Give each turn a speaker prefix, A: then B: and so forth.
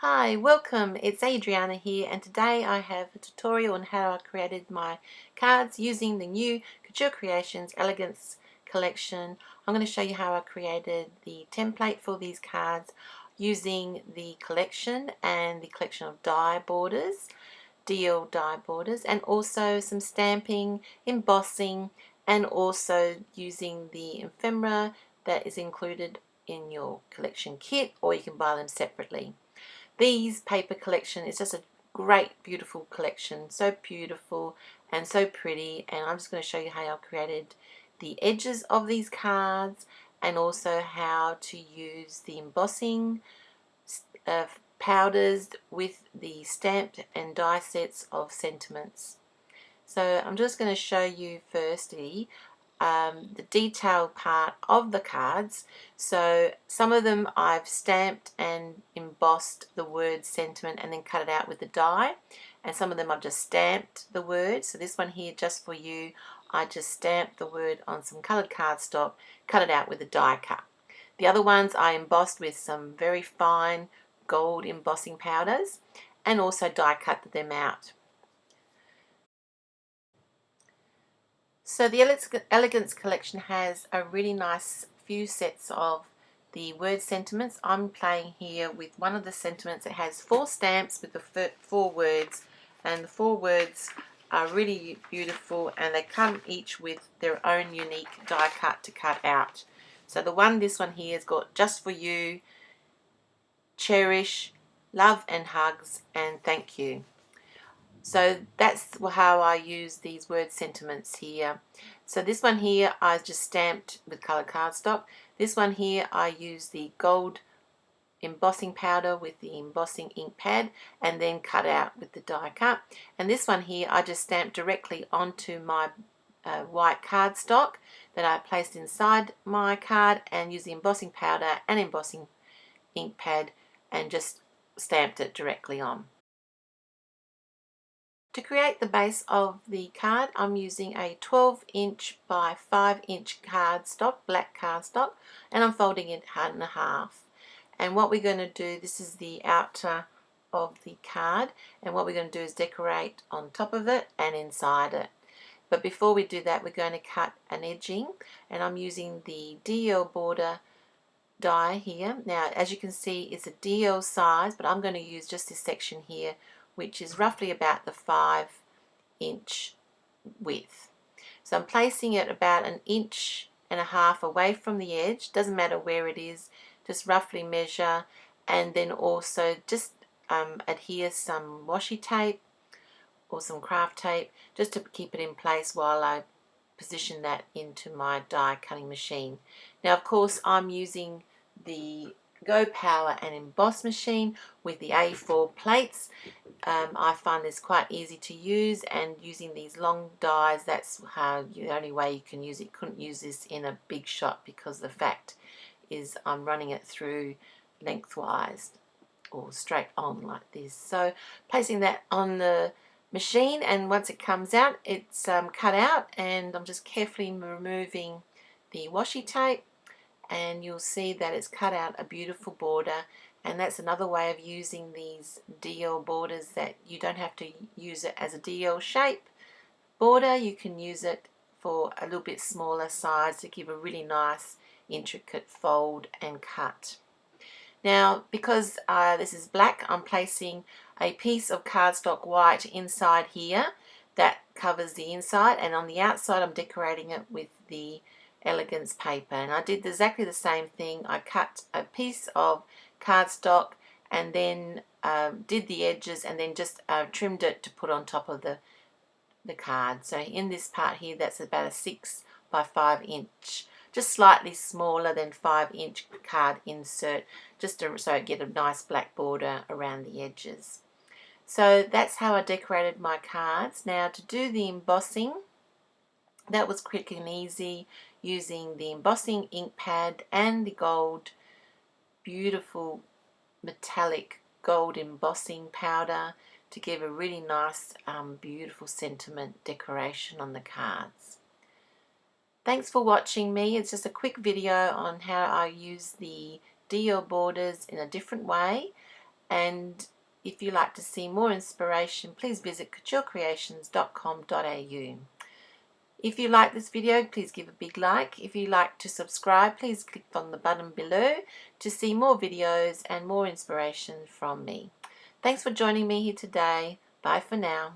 A: Hi, welcome. It's Adriana here, and today I have a tutorial on how I created my cards using the new Couture Creations Elegance Collection. I'm going to show you how I created the template for these cards using the collection and the collection of die borders, DL die borders, and also some stamping, embossing, and also using the ephemera that is included in your collection kit, or you can buy them separately. These paper collection is just a great, beautiful collection. So beautiful and so pretty. And I'm just going to show you how I created the edges of these cards and also how to use the embossing powders with the stamped and die sets of sentiments. So I'm just going to show you firstly the detail part of the cards. So some of them I've stamped and embossed the word sentiment and then cut it out with the die, and some of them I've just stamped the word. So this one here, just for you, I just stamped the word on some coloured cardstock, cut it out with a die cut. The other ones I embossed with some very fine gold embossing powders and also die cut them out. So the Elegance Collection has a really nice few sets of the word sentiments. I'm playing here with one of the sentiments. It has 4 stamps with the 4 words, and the 4 words are really beautiful, and they come each with their own unique die cut to cut out. So this one here has got just for you, cherish, love and hugs, and thank you. So that's how I use these word sentiments here. So this one here I just stamped with coloured cardstock. This one here I use the gold embossing powder with the embossing ink pad and then cut out with the die cut. And this one here I just stamped directly onto my white cardstock that I placed inside my card and used the embossing powder and embossing ink pad and just stamped it directly on. To create the base of the card, I'm using a 12-inch by 5-inch cardstock, black cardstock, and I'm folding it in half. And what we're going to do, this is the outer of the card, and what we're going to do is decorate on top of it and inside it. But before we do that, we're going to cut an edging, and I'm using the DL border die here. Now, as you can see, it's a DL size, but I'm going to use just this section here, which is roughly about the 5-inch width. So I'm placing it about 1.5 inches away from the edge. Doesn't matter where it is, just roughly measure, and then also just adhere some washi tape or some craft tape just to keep it in place while I position that into my die cutting machine. Now, of course, I'm using the Go Power and Emboss machine with the A4 plates. I find this quite easy to use, and using these long dies, that's how the only way you can use it. Couldn't use this in a big shot because the fact is I'm running it through lengthwise or straight on like this. So placing that on the machine, and once it comes out, it's cut out, and I'm just carefully removing the washi tape, and you'll see that it's cut out a beautiful border. And that's another way of using these DL borders, that you don't have to use it as a DL shape border. You can use it for a little bit smaller size to give a really nice intricate fold and cut. Now, because this is black, I'm placing a piece of cardstock white inside here that covers the inside, and on the outside I'm decorating it with the Elegance paper. And I did exactly the same thing. I cut a piece of cardstock and then did the edges and then just trimmed it to put on top of the card. So in this part here, that's about a 6 by 5 inch, just slightly smaller than 5-inch card insert, just so I get a nice black border around the edges. So that's how I decorated my cards. Now, to do the embossing, that was quick and easy, using the embossing ink pad and the gold, beautiful metallic gold embossing powder to give a really nice, beautiful sentiment decoration on the cards. Thanks for watching me. It's just a quick video on how I use the DL borders in a different way, And if you like to see more inspiration, please visit couturecreations.com.au. If you like this video, please give a big like. If you like to subscribe, please click on the button below to see more videos and more inspiration from me. Thanks for joining me here today. Bye for now.